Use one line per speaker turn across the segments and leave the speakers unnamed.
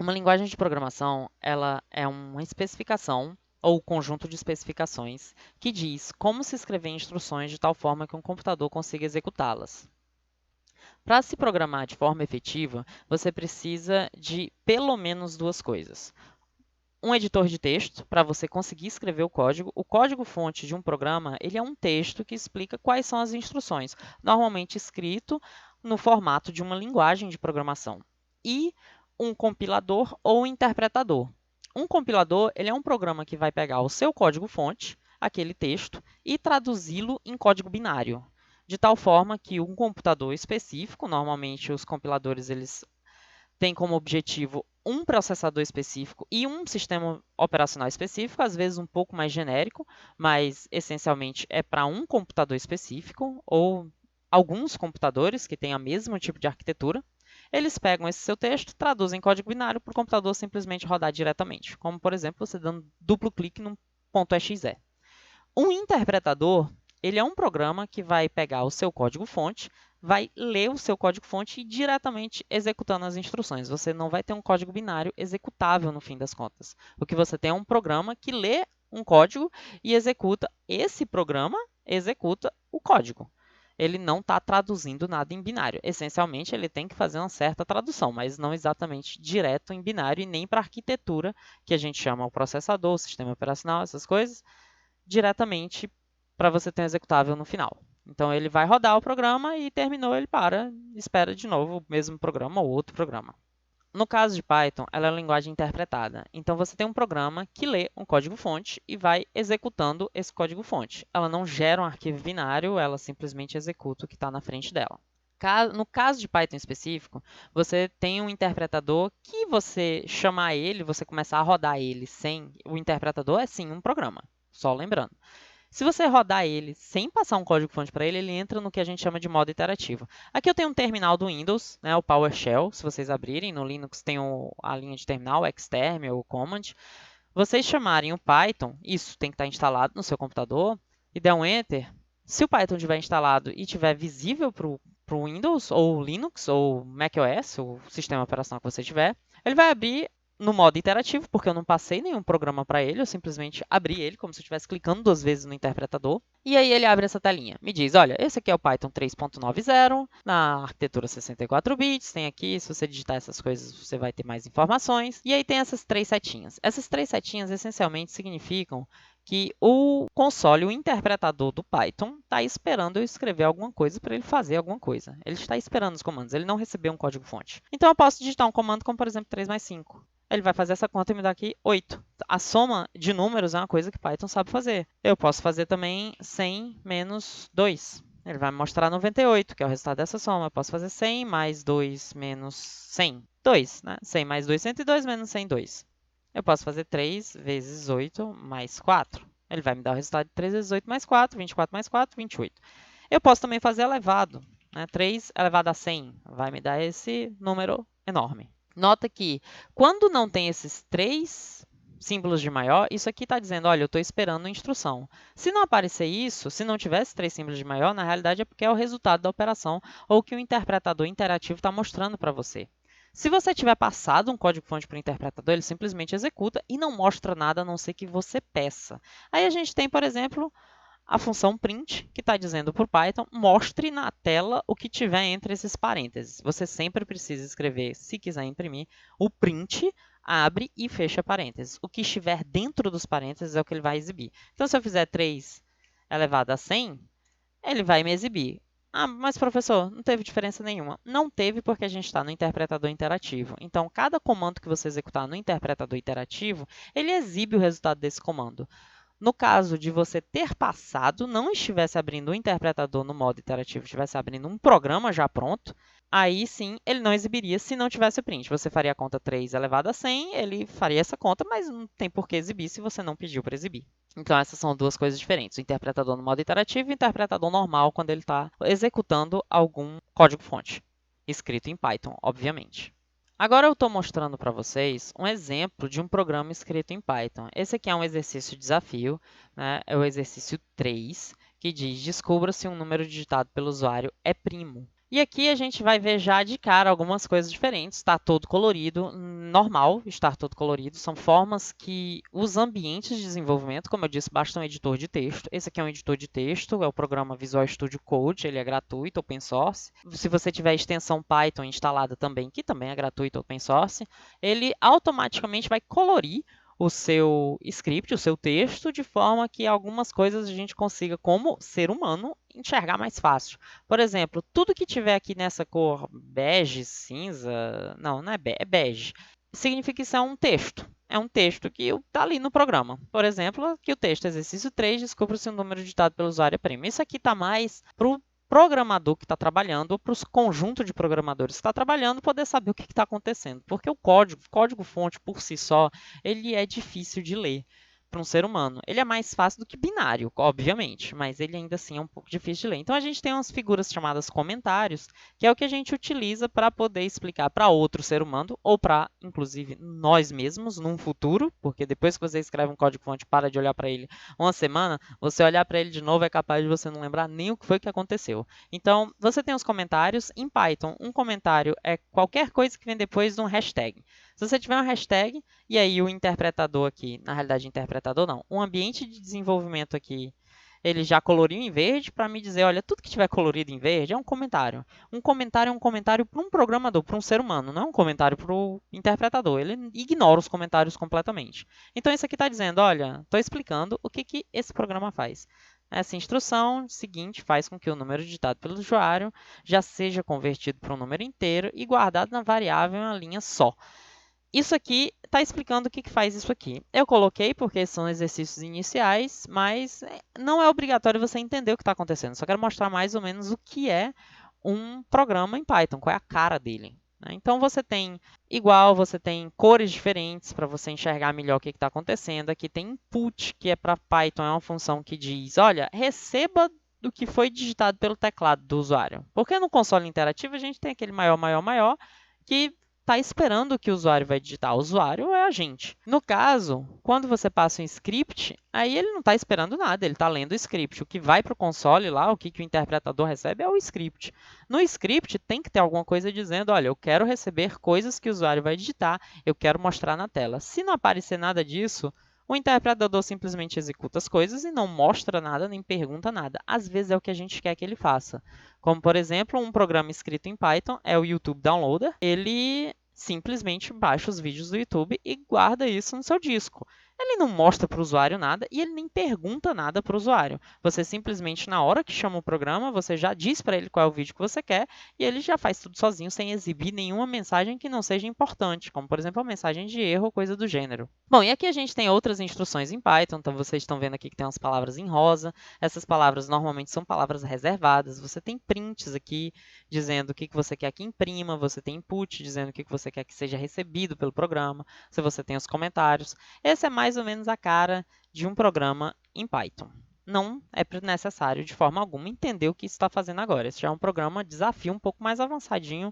Uma linguagem de programação, ela é uma especificação ou conjunto de especificações que diz como se escrever instruções de tal forma que um computador consiga executá-las. Para se programar de forma efetiva, você precisa de pelo menos duas coisas. Um editor de texto, para você conseguir escrever o código. O código-fonte de um programa, ele é um texto que explica quais são as instruções, normalmente escrito no formato de uma linguagem de programação. E um compilador ou interpretador. Um compilador, ele é um programa que vai pegar o seu código-fonte, aquele texto, e traduzi-lo em código binário, de tal forma que um computador específico, normalmente os compiladores eles têm como objetivo um processador específico e um sistema operacional específico, às vezes um pouco mais genérico, mas essencialmente é para um computador específico ou alguns computadores que têm o mesmo tipo de arquitetura. Eles pegam esse seu texto, traduzem em código binário para o computador simplesmente rodar diretamente, como, por exemplo, você dando duplo clique num .exe. Um interpretador, ele é um programa que vai pegar o seu código-fonte, vai ler o seu código-fonte e diretamente executando as instruções. Você não vai ter um código binário executável no fim das contas. O que você tem é um programa que lê um código e executa. Esse programa executa o código. Ele não está traduzindo nada em binário. Essencialmente, ele tem que fazer uma certa tradução, mas não exatamente direto em binário e nem para a arquitetura, que a gente chama o processador, o sistema operacional, essas coisas, diretamente para você ter um executável no final. Então, ele vai rodar o programa e terminou, ele para, espera de novo o mesmo programa ou outro programa. No caso de Python, ela é uma linguagem interpretada. Então, você tem um programa que lê um código-fonte e vai executando esse código-fonte. Ela não gera um arquivo binário, ela simplesmente executa o que está na frente dela. No caso de Python específico, você tem um interpretador que você chamar ele, você começar a rodar ele sem... O interpretador é sim um programa, só lembrando. Se você rodar ele sem passar um código-fonte para ele, ele entra no que a gente chama de modo iterativo. Aqui eu tenho um terminal do Windows, né, o PowerShell. Se vocês abrirem, no Linux tem a linha de terminal, o Xterm ou o Command. Vocês chamarem o Python, isso tem que estar instalado no seu computador, e der um Enter. Se o Python estiver instalado e estiver visível para o Windows, ou Linux, ou macOS, o sistema operacional que você tiver, ele vai abrir no modo interativo, porque eu não passei nenhum programa para ele, eu simplesmente abri ele como se eu estivesse clicando duas vezes no interpretador. E aí ele abre essa telinha. Me diz, olha, esse aqui é o Python 3.90, na arquitetura 64 bits, tem aqui, se você digitar essas coisas, você vai ter mais informações. E aí tem essas três setinhas. Essas três setinhas essencialmente significam que o console, o interpretador do Python, está esperando eu escrever alguma coisa para ele fazer alguma coisa. Ele está esperando os comandos, ele não recebeu um código-fonte. Então eu posso digitar um comando como, por exemplo, 3 mais 5. Ele vai fazer essa conta e me dar aqui 8. A soma de números é uma coisa que Python sabe fazer. Eu posso fazer também 100 menos 2. Ele vai me mostrar 98, que é o resultado dessa soma. Eu posso fazer 100 mais 2 menos 100. 2, né? 100 mais 2, 102 menos 100, 2. Eu posso fazer 3 vezes 8 mais 4. Ele vai me dar o resultado de 3 vezes 8 mais 4, 24 mais 4, 28. Eu posso também fazer elevado. Né? 3 elevado a 100 vai me dar esse número enorme. Nota que, quando não tem esses três símbolos de maior, isso aqui está dizendo, olha, eu estou esperando uma instrução. Se não aparecer isso, se não tivesse três símbolos de maior, na realidade é porque é o resultado da operação ou que o interpretador interativo está mostrando para você. Se você tiver passado um código-fonte para o interpretador, ele simplesmente executa e não mostra nada a não ser que você peça. Aí a gente tem, por exemplo, a função print, que está dizendo para o Python, mostre na tela o que tiver entre esses parênteses. Você sempre precisa escrever, se quiser imprimir, o print, abre e fecha parênteses. O que estiver dentro dos parênteses é o que ele vai exibir. Então, se eu fizer 3 elevado a 100, ele vai me exibir. Ah, mas professor, não teve diferença nenhuma. Não teve porque a gente está no interpretador interativo. Então, cada comando que você executar no interpretador interativo, ele exibe o resultado desse comando. No caso de você ter passado, não estivesse abrindo o interpretador no modo interativo, estivesse abrindo um programa já pronto, aí sim ele não exibiria se não tivesse o print. Você faria a conta 3 elevado a 100, ele faria essa conta, mas não tem por que exibir se você não pediu para exibir. Então, essas são duas coisas diferentes. O interpretador no modo interativo e o interpretador normal quando ele está executando algum código-fonte, escrito em Python, obviamente. Agora eu estou mostrando para vocês um exemplo de um programa escrito em Python. Esse aqui é um exercício de desafio, né? É o exercício 3, que diz: descubra se um número digitado pelo usuário é primo. E aqui a gente vai ver já de cara algumas coisas diferentes. Está todo colorido, normal estar todo colorido. São formas que os ambientes de desenvolvimento, como eu disse, basta um editor de texto. Esse aqui é um editor de texto, é o programa Visual Studio Code, ele é gratuito, open source. Se você tiver a extensão Python instalada também, que também é gratuito, open source, ele automaticamente vai colorir o seu script, o seu texto, de forma que algumas coisas a gente consiga, como ser humano, enxergar mais fácil. Por exemplo, tudo que tiver aqui nessa cor bege, cinza, não é bege, é bege, significa que isso é um texto. É um texto que está ali no programa. Por exemplo, aqui o texto, exercício 3, descubra se o número digitado pelo usuário é primo. Isso aqui está mais para o programador que está trabalhando, ou para os conjuntos de programadores que está trabalhando, poder saber o que está acontecendo. Porque o código-fonte por si só, ele é difícil de ler para um ser humano. Ele é mais fácil do que binário, obviamente, mas ele ainda assim é um pouco difícil de ler. Então a gente tem umas figuras chamadas comentários, que é o que a gente utiliza para poder explicar para outro ser humano, ou para, inclusive, nós mesmos, num futuro, porque depois que você escreve um código-fonte, para de olhar para ele uma semana, você olhar para ele de novo é capaz de você não lembrar nem o que foi que aconteceu. Então, você tem os comentários. Em Python, um comentário é qualquer coisa que vem depois de um hashtag. Se você tiver um hashtag, e aí o interpretador aqui, na realidade interpretador não, o ambiente de desenvolvimento aqui, ele já coloriu em verde para me dizer, olha, tudo que tiver colorido em verde é um comentário. Um comentário é um comentário para um programador, para um ser humano, não é um comentário para o interpretador. Ele ignora os comentários completamente. Então isso aqui está dizendo, olha, estou explicando o que esse programa faz. Essa instrução seguinte faz com que o número digitado pelo usuário já seja convertido para um número inteiro e guardado na variável em uma linha só. Isso aqui está explicando o que faz isso aqui. Eu coloquei porque são exercícios iniciais, mas não é obrigatório você entender o que está acontecendo. Só quero mostrar mais ou menos o que é um programa em Python, qual é a cara dele. Então, você tem você tem cores diferentes para você enxergar melhor o que está acontecendo. Aqui tem input, que é para Python, é uma função que diz, olha, receba do que foi digitado pelo teclado do usuário. Porque no console interativo a gente tem aquele maior, maior, maior, que está esperando que o usuário vai digitar. O usuário é a gente. No caso, quando você passa um script, aí ele não está esperando nada, ele está lendo o script. O que vai para o console lá, o que o interpretador recebe é o script. No script tem que ter alguma coisa dizendo, olha, eu quero receber coisas que o usuário vai digitar, eu quero mostrar na tela. Se não aparecer nada disso, o interpretador simplesmente executa as coisas e não mostra nada nem pergunta nada. Às vezes é o que a gente quer que ele faça. Como, por exemplo, um programa escrito em Python é o YouTube Downloader. Ele simplesmente baixa os vídeos do YouTube e guarda isso no seu disco. Ele não mostra para o usuário nada e ele nem pergunta nada para o usuário. Você simplesmente, na hora que chama o programa, você já diz para ele qual é o vídeo que você quer e ele já faz tudo sozinho, sem exibir nenhuma mensagem que não seja importante, como, por exemplo, a mensagem de erro ou coisa do gênero. Bom, e aqui a gente tem outras instruções em Python, então vocês estão vendo aqui que tem umas palavras em rosa. Essas palavras normalmente são palavras reservadas. Você tem prints aqui dizendo o que você quer que imprima, você tem input dizendo o que você quer que seja recebido pelo programa, se você tem os comentários. Essa é mais ou menos a cara de um programa em Python. Não é necessário, de forma alguma, entender o que está fazendo agora. Esse já é um programa desafio um pouco mais avançadinho,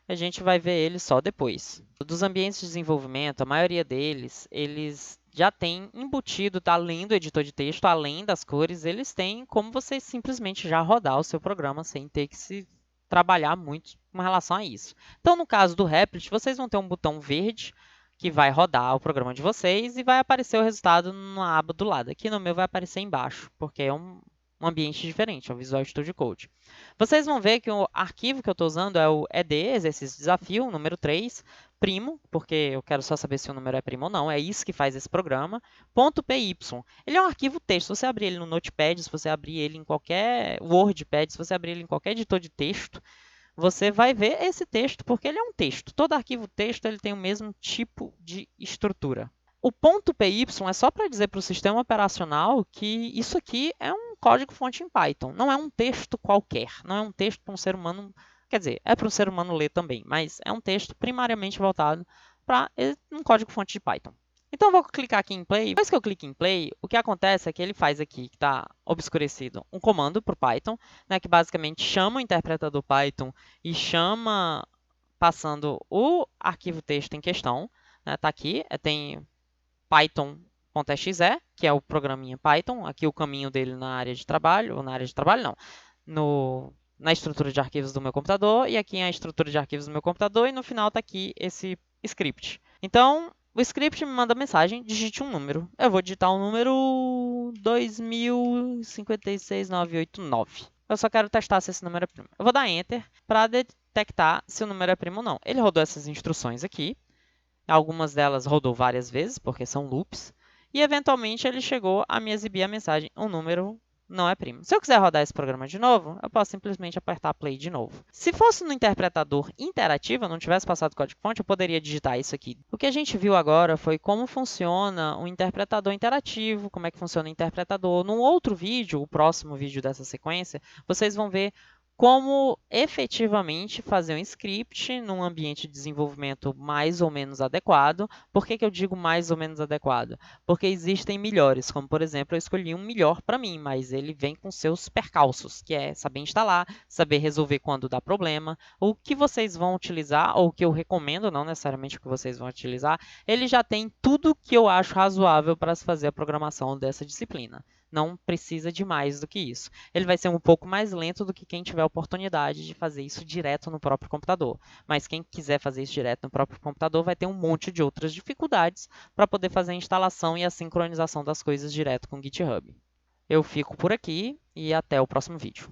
a gente vai ver ele só depois. Dos ambientes de desenvolvimento, a maioria deles, eles já tem embutido, além do editor de texto, além das cores, eles têm como você simplesmente já rodar o seu programa sem ter que se trabalhar muito com relação a isso. Então, no caso do Replit, vocês vão ter um botão verde que vai rodar o programa de vocês e vai aparecer o resultado na aba do lado. Aqui no meu vai aparecer embaixo, porque é um ambiente diferente, é o Visual Studio Code. Vocês vão ver que o arquivo que eu estou usando é o ED, exercício desafio, número 3, primo, porque eu quero só saber se o número é primo ou não, é isso que faz esse programa, .py. Ele é um arquivo texto, se você abrir ele no Notepad, se você abrir ele em qualquer WordPad, se você abrir ele em qualquer editor de texto, você vai ver esse texto, porque ele é um texto. Todo arquivo texto ele tem o mesmo tipo de estrutura. O .py é só para dizer para o sistema operacional que isso aqui é um código-fonte em Python. Não é um texto qualquer. Não é um texto para um ser humano. Quer dizer, é para um ser humano ler também, mas é um texto primariamente voltado para um código-fonte de Python. Então, eu vou clicar aqui em Play. Depois que eu clico em Play, o que acontece é que ele faz aqui, que está obscurecido, um comando para o Python, né, que basicamente chama o interpretador Python e chama passando o arquivo texto em questão. Está aqui, tem python.exe, que é o programinha Python. Aqui o caminho dele na área de trabalho, ou na área de trabalho não, na estrutura de arquivos do meu computador, e aqui é a estrutura de arquivos do meu computador, e no final está aqui esse script. Então, o script me manda mensagem, digite um número. Eu vou digitar o número 2056.989. Eu só quero testar se esse número é primo. Eu vou dar Enter para detectar se o número é primo ou não. Ele rodou essas instruções aqui. Algumas delas rodou várias vezes, porque são loops. E, eventualmente, ele chegou a me exibir a mensagem, o número não é primo. Se eu quiser rodar esse programa de novo, eu posso simplesmente apertar play de novo. Se fosse no interpretador interativo, eu não tivesse passado código-fonte, eu poderia digitar isso aqui. O que a gente viu agora foi como funciona o interpretador interativo, como é que funciona o interpretador. Num outro vídeo, o próximo vídeo dessa sequência, vocês vão ver como efetivamente fazer um script num ambiente de desenvolvimento mais ou menos adequado. Por que eu digo mais ou menos adequado? Porque existem melhores, como por exemplo, eu escolhi um melhor para mim, mas ele vem com seus percalços, que é saber instalar, saber resolver quando dá problema. O que vocês vão utilizar, ou o que eu recomendo, não necessariamente o que vocês vão utilizar, ele já tem tudo que eu acho razoável para se fazer a programação dessa disciplina. Não precisa de mais do que isso. Ele vai ser um pouco mais lento do que quem tiver a oportunidade de fazer isso direto no próprio computador. Mas quem quiser fazer isso direto no próprio computador vai ter um monte de outras dificuldades para poder fazer a instalação e a sincronização das coisas direto com o GitHub. Eu fico por aqui e até o próximo vídeo.